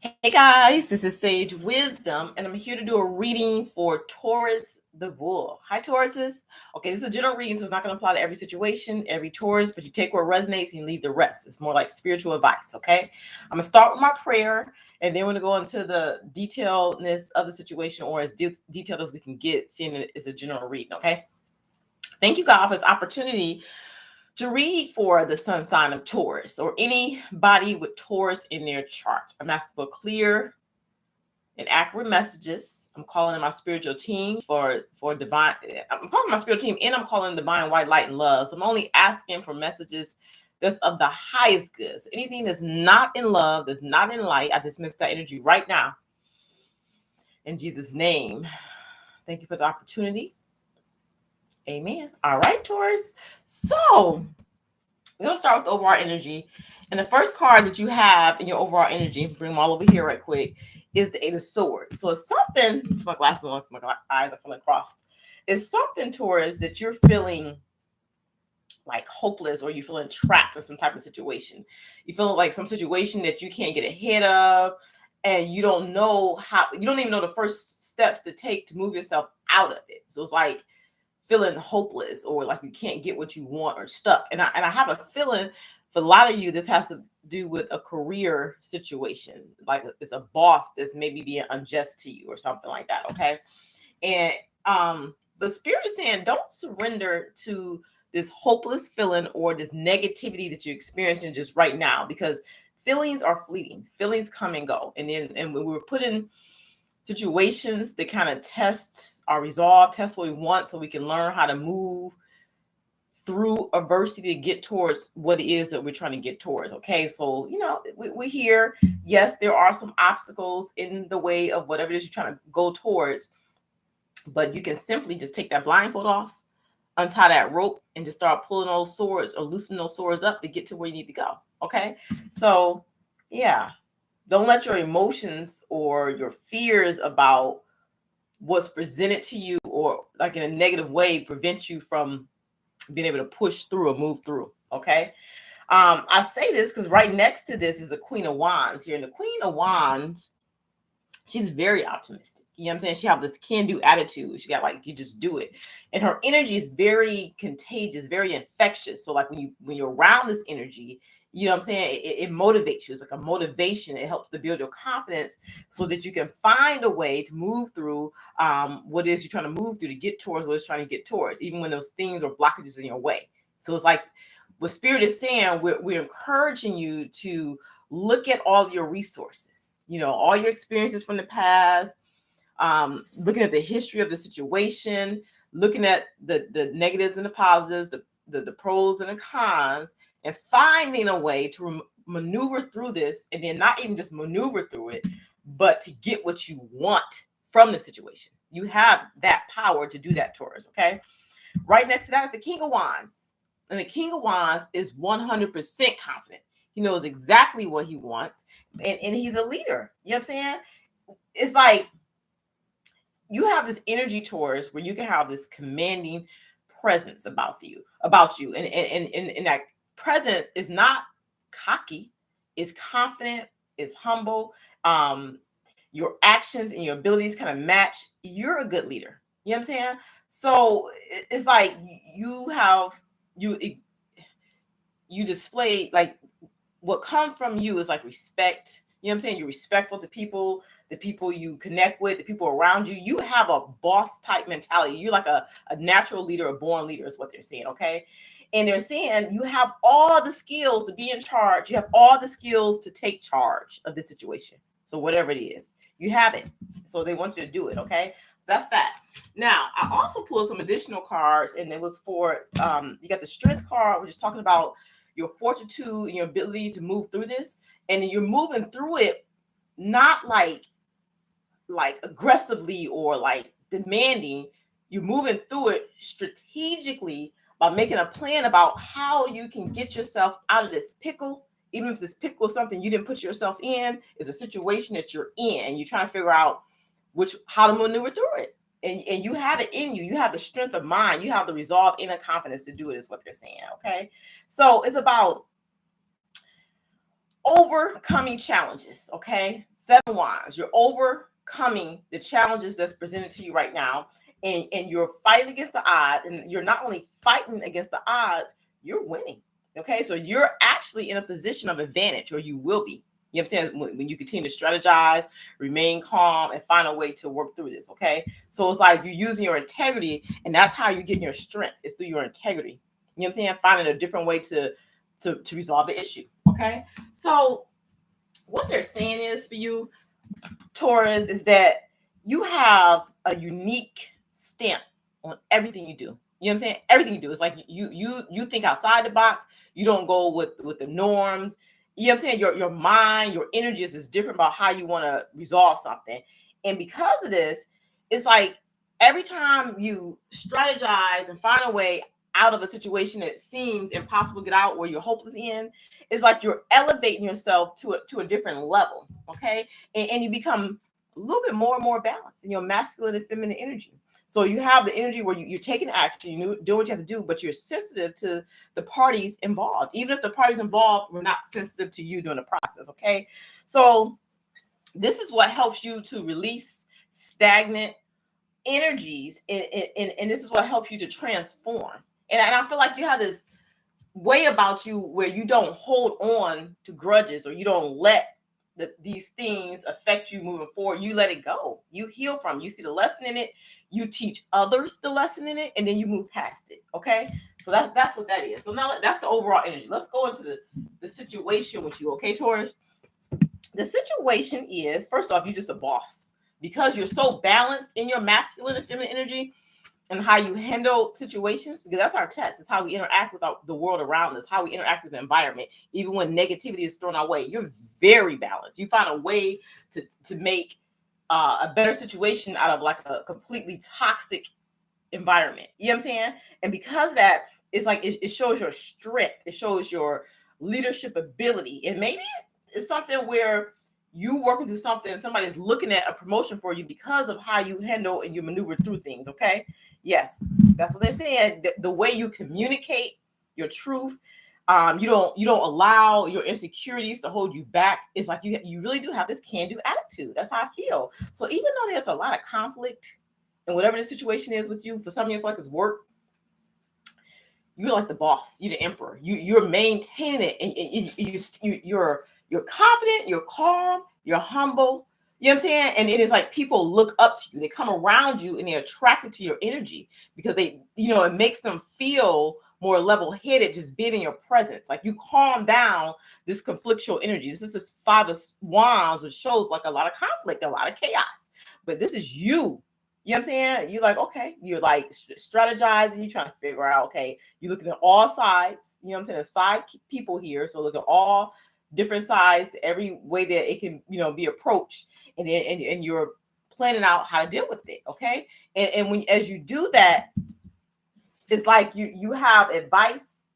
Hey guys, this is Sage Wisdom, and I'm here to do a reading for Taurus the Bull. Hi, Tauruses. Okay, this is a general reading, so it's not going to apply to every situation, every Taurus, but you take what resonates and you leave the rest. It's more like spiritual advice, okay? I'm going to start with my prayer, and then we're going to go into the detailedness of the situation, or as detailed as we can get, seeing it as a general reading, okay? Thank you, God, for this opportunity to read for the sun sign of Taurus or anybody with Taurus in their chart. I'm asking for clear and accurate messages. I'm calling in my spiritual team for divine. I'm calling my spiritual team, and I'm calling divine white light and love. So I'm only asking for messages that's of the highest good. So anything that's not in love, that's not in light, I dismiss that energy right now in Jesus' name. Thank you for the opportunity. Amen. All right, Taurus. So we're gonna start with overall energy. And the first card that you have in your overall energy, bring them all over here right quick, is the Eight of Swords. So it's something, my glasses on, my eyes are feeling crossed. It's something, Taurus, that you're feeling like hopeless, or you feeling trapped in some type of situation. You feel like some situation that you can't get ahead of, and you don't know how, you don't even know the first steps to take to move yourself out of it. So it's like feeling hopeless, or like you can't get what you want, or stuck. And I have a feeling for a lot of you, this has to do with a career situation. Like it's a boss that's maybe being unjust to you or something like that. Okay. And the spirit is saying, don't surrender to this hopeless feeling or this negativity that you're experiencing just right now, because feelings are fleeting. Feelings come and go. And when we were put in situations that kind of test our resolve, test what we want, so we can learn how to move through adversity to get towards what it is that we're trying to get towards. Okay, so we're here. Yes, there are some obstacles in the way of whatever it is you're trying to go towards, but you can simply just take that blindfold off, untie that rope, and just start pulling those swords or loosening those swords up to get to where you need to go. Okay, so yeah, don't let your emotions or your fears about what's presented to you, or like in a negative way, prevent you from being able to push through or move through. Okay. I say this because right next to this is the Queen of Wands here. And the Queen of Wands, she's very optimistic. You know what I'm saying? She has this can-do attitude. She got like, you just do it. And her energy is very contagious, very infectious. So like when you're around this energy, you know what I'm saying? It motivates you. It's like a motivation. It helps to build your confidence so that you can find a way to move through what it is you're trying to move through, to get towards what it's trying to get towards, even when those things or blockages in your way. So it's like what Spirit is saying, we're encouraging you to look at all your resources, all your experiences from the past, looking at the history of the situation, looking at the negatives and the positives, the pros and the cons, and finding a way to maneuver through this, and then not even just maneuver through it, but to get what you want from the situation. You have that power to do that, Taurus, okay? Right next to that is the King of Wands. And the King of Wands is 100% confident. He knows exactly what he wants. And he's a leader. You know what I'm saying? It's like you have this energy, Taurus, where you can have this commanding presence about you. And that presence is not cocky, it's confident, it's humble. Your actions and your abilities kind of match. You're a good leader. You know what I'm saying? So it's like you you display, like, what comes from you is like respect. You know what I'm saying? You're respectful to people, the people you connect with, the people around you. You have a boss type mentality. You're like a natural leader, a born leader is what they're saying, okay? And they're saying you have all the skills to be in charge. You have all the skills to take charge of this situation. So whatever it is, you have it. So they want you to do it, okay? That's that. Now, I also pulled some additional cards, and it was for, you got the Strength card, which is talking about your fortitude and your ability to move through this. And you're moving through it not like aggressively or like demanding. You're moving through it strategically by making a plan about how you can get yourself out of this pickle. Even if this pickle is something you didn't put yourself in, is a situation that you're in, and you're trying to figure out how to maneuver through it. And you have it in you. You have the strength of mind. You have the resolve, inner confidence to do it, is what they're saying. Okay. So it's about overcoming challenges. Okay, 7 wands, you're overcoming the challenges that's presented to you right now, and you're fighting against the odds, and you're not only fighting against the odds, you're winning. Okay, so you're actually in a position of advantage, or you will be. You know what I'm saying? When you continue to strategize, remain calm, and find a way to work through this. Okay, so it's like you're using your integrity, and that's how you're getting your strength. It's through your integrity. You know what I'm saying? Finding a different way to resolve the issue. Okay, so what they're saying is for you, Taurus, is that you have a unique stamp on everything you do. You know what I'm saying? Everything you do is like you think outside the box. You don't go with the norms. You know what I'm saying? Your mind, your energy is different about how you want to resolve something. And because of this, it's like every time you strategize and find a way out of a situation that seems impossible to get out, or you're hopeless in, it's like you're elevating yourself to a different level. Okay, and you become a little bit more and more balanced in your masculine and feminine energy. So you have the energy where you're taking action, you do what you have to do, but you're sensitive to the parties involved. Even if the parties involved were not sensitive to you during the process. Okay, so this is what helps you to release stagnant energies, and this is what helps you to transform. And I feel like you have this way about you where you don't hold on to grudges, or you don't let these things affect you moving forward. You let it go. You heal from it. You see the lesson in it. You teach others the lesson in it, and then you move past it. Okay, so that's what that is. So now that's the overall energy. Let's go into the situation with you. Okay, Taurus. The situation is, first off, you're just a boss because you're so balanced in your masculine and feminine energy and how you handle situations, because that's our test. It's how we interact with the world around us, how we interact with the environment, even when negativity is thrown our way. You're very balanced. You find a way to make a better situation out of like a completely toxic environment. You know what I'm saying? And because of that, it's like it shows your strength. It shows your leadership ability. And maybe it's something where you working through something, somebody's looking at a promotion for you because of how you handle and you maneuver through things. Okay. Yes, that's what they're saying. The way you communicate your truth, you don't allow your insecurities to hold you back. It's like you really do have this can-do attitude. That's how I feel. So even though there's a lot of conflict and whatever the situation is with you, for some of you, like it's work, you're like the boss, you're the emperor. You're maintaining it, and you're confident, you're calm, you're humble. You know what I'm saying? And it is like people look up to you, they come around you, and they're attracted to your energy because it makes them feel more level-headed just being in your presence. Like you calm down this conflictual energy. This is 5 of Wands, which shows like a lot of conflict, a lot of chaos. But this is you. You know what I'm saying? You're like, okay, you're like strategizing, you're trying to figure out, okay, you're looking at all sides. You know what I'm saying? There's 5 people here. So look at all different sides, every way that it can, be approached. And then and you're planning out how to deal with it. Okay. And when as you do that, it's like you have advice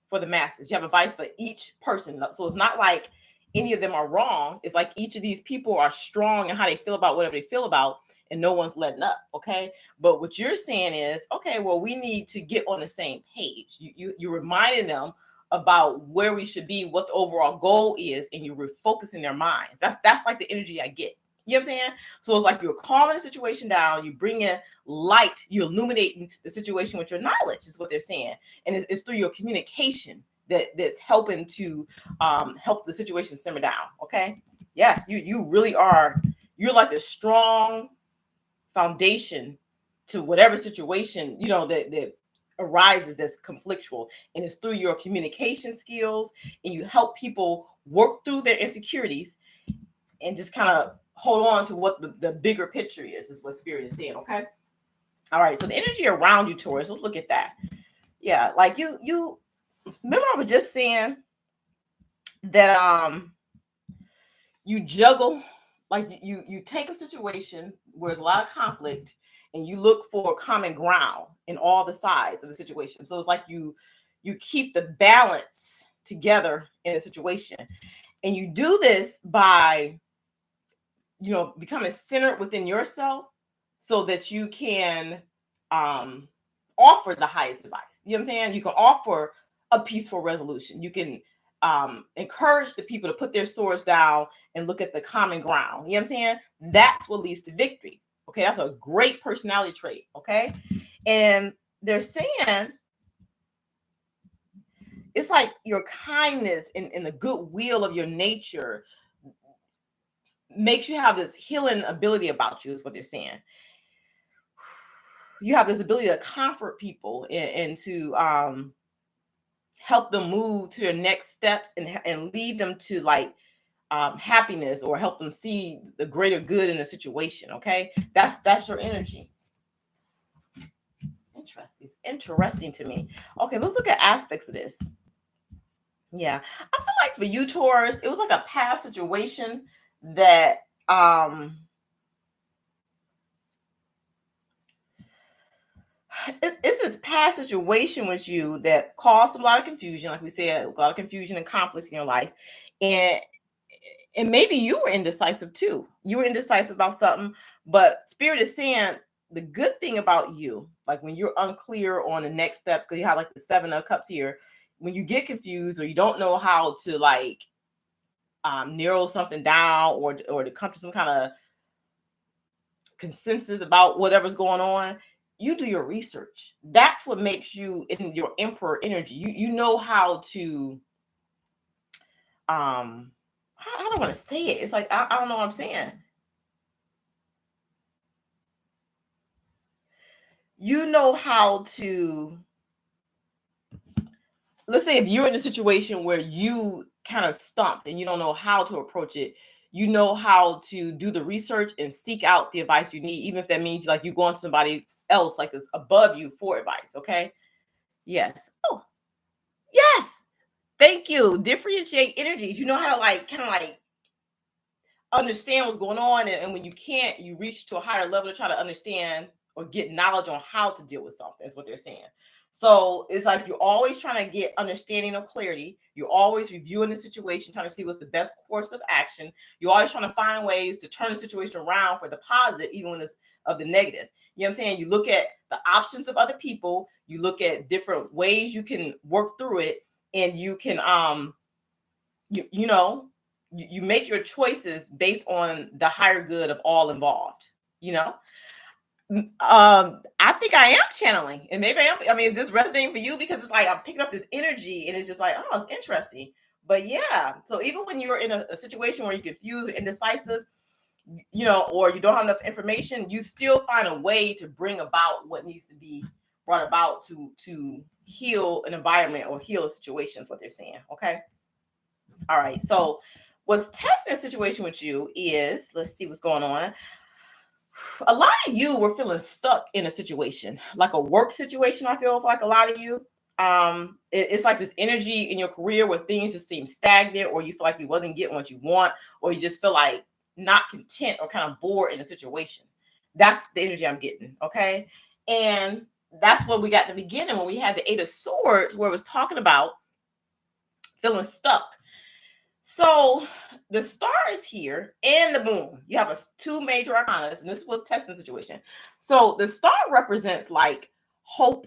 for the masses. You have advice for each person. So it's not like any of them are wrong. It's like each of these people are strong in how they feel about whatever they feel about, and no one's letting up. Okay. But what you're saying is, okay, well, we need to get on the same page. You're reminding them about where we should be, what the overall goal is, and you're refocusing their minds. That's like the energy I get. You know what I'm saying? So it's like you're calming the situation down, you bring in light, you're illuminating the situation with your knowledge, is what they're saying. And it's through your communication that's helping to help the situation simmer down. Okay. Yes, you really are. You're like a strong foundation to whatever situation, that arises that's conflictual. And it's through your communication skills, and you help people work through their insecurities and just kind of hold on to what the bigger picture is what Spirit is saying. Okay. All right. So the energy around you, Taurus, let's look at that. Yeah. Like you remember I was just saying that you juggle, like you take a situation where there's a lot of conflict, and you look for common ground in all the sides of the situation. So it's like you keep the balance together in a situation, and you do this by becoming centered within yourself so that you can offer the highest advice. You know what I'm saying? You can offer a peaceful resolution. You can encourage the people to put their swords down and look at the common ground. You know what I'm saying? That's what leads to victory. Okay, that's a great personality trait. Okay, and they're saying it's like your kindness and the goodwill of your nature makes you have this healing ability about you, is what they're saying. You have this ability to comfort people and to help them move to their next steps and lead them to like happiness, or help them see the greater good in a situation. Okay, that's your energy. Interesting. It's interesting to me. Okay, let's look at aspects of this. Yeah, I feel like for you, Taurus, it was like a past situation that it's this past situation with you that caused a lot of confusion, like we said, a lot of confusion and conflict in your life, and maybe you were indecisive too. You were indecisive about something, but Spirit is saying the good thing about you, like when you're unclear on the next steps, because you have like the Seven of Cups here, when you get confused or you don't know how to like narrow something down, or to come to some kind of consensus about whatever's going on, you do your research. That's what makes you in your emperor energy. You know how to how do I want to say it? It's like I don't know what I'm saying. You know how to, let's say if you're in a situation where you kind of stumped and you don't know how to approach it, you know how to do the research and seek out the advice you need, even if that means like you going to somebody else like this above you for advice. Okay. Yes. Oh, yes. Thank you. Differentiate energies. You know how to like kind of like understand what's going on, and when you can't, you reach to a higher level to try to understand or get knowledge on how to deal with something, is what they're saying. So it's like you're always trying to get understanding or clarity. You're always reviewing the situation, trying to see what's the best course of action. You're always trying to find ways to turn the situation around for the positive, even when it's of the negative. You know what I'm saying? You look at the options of other people, you look at different ways you can work through it, and you can you know, you make your choices based on the higher good of all involved. You know, I think I am channeling, and maybe I am. I mean, is this resonating for you? Because it's like I'm picking up this energy, and it's just like, oh, it's interesting. But yeah, so even when you're in a situation where you're confused or indecisive, you know, or you don't have enough information, you still find a way to bring about what needs to be brought about to heal an environment or heal a situation. Is what they're saying. Okay. All right. So what's testing the situation with you is, let's see what's going on. A lot of you were feeling stuck in a situation, like a work situation. I feel like a lot of you. It's like this energy in your career where things just seem stagnant, or you feel like you wasn't getting what you want, or you just feel like not content or kind of bored in a situation. That's the energy I'm getting. Okay. And that's what we got in the beginning when we had the Eight of Swords, where it was talking about feeling stuck. So the star is here and the moon. You have two major arcanas, and this was testing situation. So the star represents like hope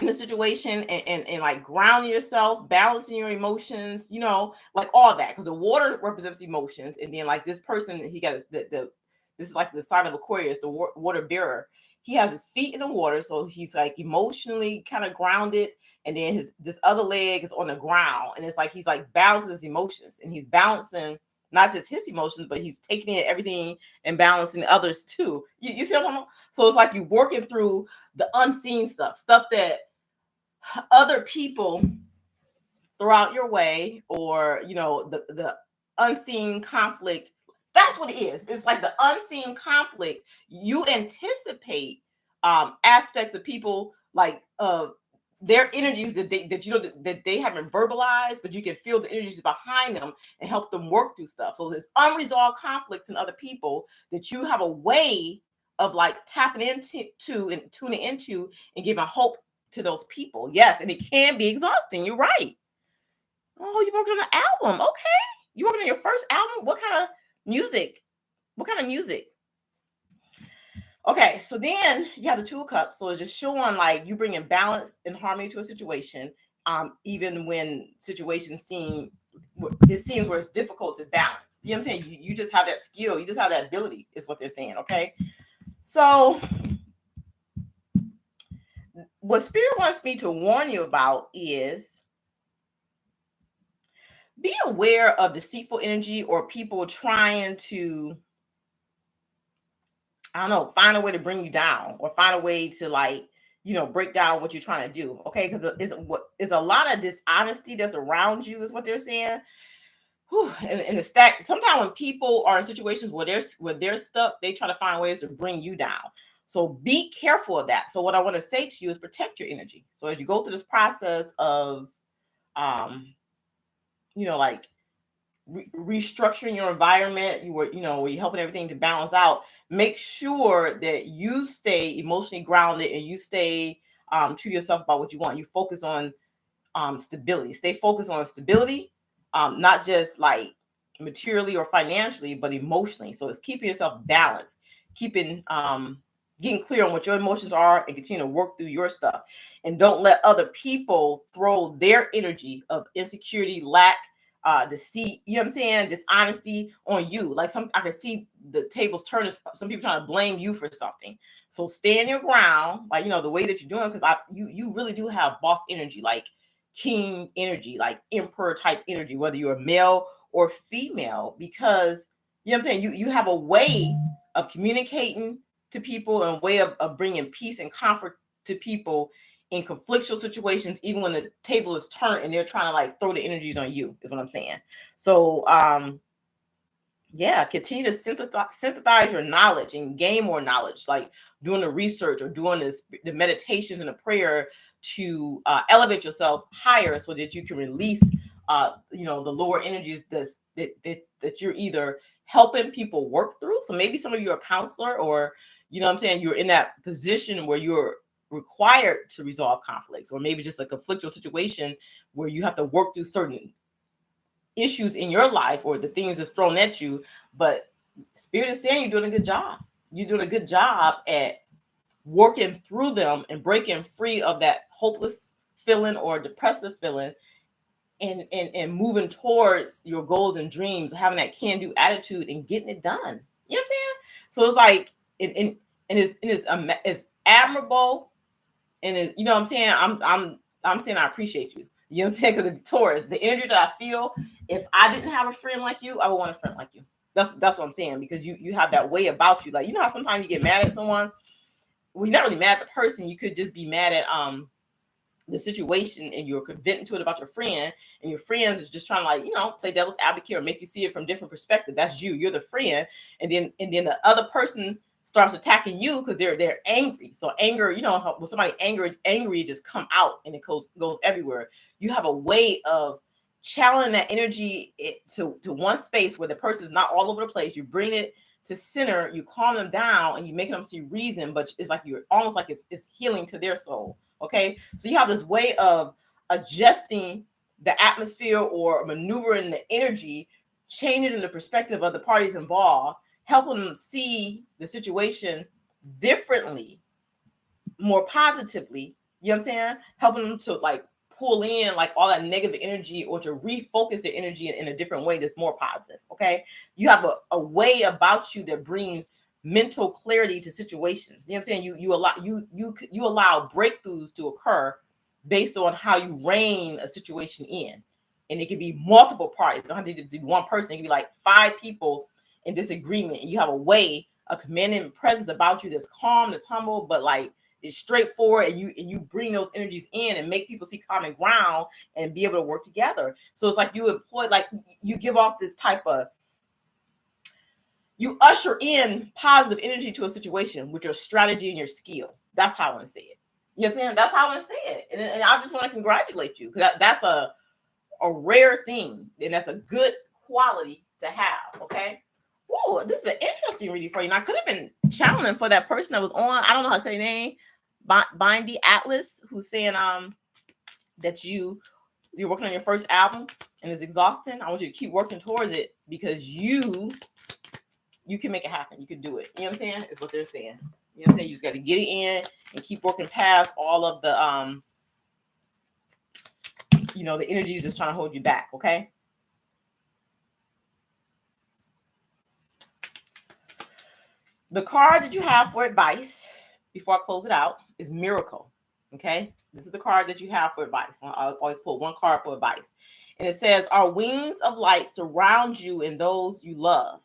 in the situation, and like grounding yourself, balancing your emotions, you know, like all that. Because the water represents emotions, and then like this person, he got the this is like the sign of Aquarius, the water bearer. He has his feet in the water, so he's like emotionally kind of grounded, and then his this other leg is on the ground, and it's like he's like balancing his emotions, and he's balancing not just his emotions, but he's taking in everything and balancing others too. You see what I'm talking about? So it's like you're working through the unseen stuff that other people throughout your way, or you know, the unseen conflict. That's what it is. It's like the unseen conflict. You anticipate aspects of people, like their energies that you know that they haven't verbalized, but you can feel the energies behind them and help them work through stuff. So there's unresolved conflicts in other people that you have a way of like tapping into and tuning into and giving hope to those people. Yes, and it can be exhausting. You're right. Oh, you're working on an album. Okay. You working on your first album? What kind of music? What kind of music? Okay, so then you have the Two of Cups. So it's just showing like you bringing balance and harmony to a situation. even when situations seems where it's difficult to balance. You know what I'm saying? You just have that skill. You just have that ability, is what they're saying. Okay. So what Spirit wants me to warn you about is be aware of deceitful energy or people trying to, I don't know, find a way to bring you down or find a way to, like, break down what you're trying to do. Okay. Because it's a lot of dishonesty that's around you, is what they're saying. Whew, and the stack. Sometimes when people are in situations where they're stuck, they try to find ways to bring you down. So be careful of that. So what I want to say to you is protect your energy. So as you go through this process of, like restructuring your environment, where you're helping everything to balance out. Make sure that you stay emotionally grounded and you stay true to yourself about what you want. You focus on stability. Stay focused on stability, not just like materially or financially, but emotionally. So it's keeping yourself balanced, getting clear on what your emotions are, and continue to work through your stuff. And don't let other people throw their energy of insecurity, lack, deceit, you know what I'm saying, dishonesty on you. Like I can see the tables turning. Some people trying to blame you for something. So stand your ground, like the way that you're doing, because you really do have boss energy, like king energy, like emperor type energy, whether you're a male or female, because you know what I'm saying, you have a way of communicating to people and a way of bringing peace and comfort to people in conflictual situations, even when the table is turned and they're trying to like throw the energies on you, is what I'm saying. So continue to synthesize your knowledge and gain more knowledge, like doing the research or doing the meditations and the prayer to elevate yourself higher, so that you can release the lower energies that you're either helping people work through. So maybe some of you are a counselor, or what I'm saying, you're in that position where you're required to resolve conflicts, or maybe just a conflictual situation where you have to work through certain issues in your life or the things that's thrown at you. But Spirit is saying you're doing a good job. You're doing a good job at working through them and breaking free of that hopeless feeling or depressive feeling, and moving towards your goals and dreams, having that can-do attitude and getting it done. You know what I'm saying? So it's like it's admirable, and you know what I'm saying. I'm saying I appreciate you. You know what I'm saying? Because the Taurus, the energy that I feel, if I didn't have a friend like you, I would want a friend like you. That's what I'm saying, because you have that way about you. Like, how sometimes you get mad at someone. Well, you're not really mad at the person. You could just be mad at the situation, and you're venting to it about your friend, and your friends is just trying to, like, play devil's advocate or make you see it from different perspective. That's you're the friend, and then the other person starts attacking you because they're angry. So anger, when somebody angry just come out, and it goes everywhere. You have a way of channeling that energy to one space where the person is not all over the place. You bring it to center, you calm them down, and you make them see reason, but it's like you're almost like it's healing to their soul. Okay, so you have this way of adjusting the atmosphere or maneuvering the energy, changing the perspective of the parties involved, helping them see the situation differently, more positively. You know what I'm saying? Helping them to like pull in like all that negative energy, or to refocus their energy in a different way that's more positive. Okay, you have a way about you that brings mental clarity to situations. You know what I'm saying? You allow breakthroughs to occur based on how you rein a situation in, and it could be multiple parties. It don't have to be one person. It could be like 5 people in disagreement, and you have a way, a commanding presence about you that's calm, that's humble, but like it's straightforward, and you bring those energies in and make people see common ground and be able to work together. So it's like you employ, like you give off this type of, you usher in positive energy to a situation with your strategy and your skill. That's how I want to say it. You know what I'm saying? That's how I want to say it. And I just want to congratulate you, because that's a rare thing, and that's a good quality to have. Okay. Oh, this is an interesting reading for you. And I could have been channeling for that person that was on, I don't know how to say name, Bindy Atlas, who's saying that you're working on your first album and it's exhausting. I want you to keep working towards it, because you can make it happen. You can do it. You know what I'm saying? Is what they're saying. You know what I'm saying? You just got to get it in and keep working past all of the you know, the energy is just trying to hold you back. Okay. The card that you have for advice before I close it out is Miracle. Okay. This is the card that you have for advice. I always put one card for advice. And it says, our wings of light surround you and those you love.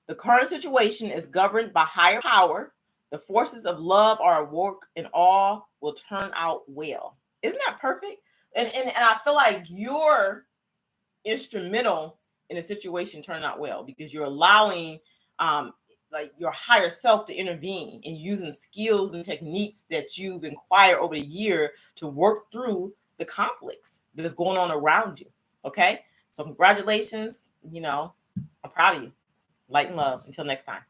The current situation is governed by higher power. The forces of love are at work and all will turn out well. Isn't that perfect? And I feel like you're instrumental in a situation turning out well because you're allowing like your higher self to intervene and using skills and techniques that you've acquired over the year to work through the conflicts that's going on around you. Okay. So congratulations. You know, I'm proud of you. Light and love. Until next time.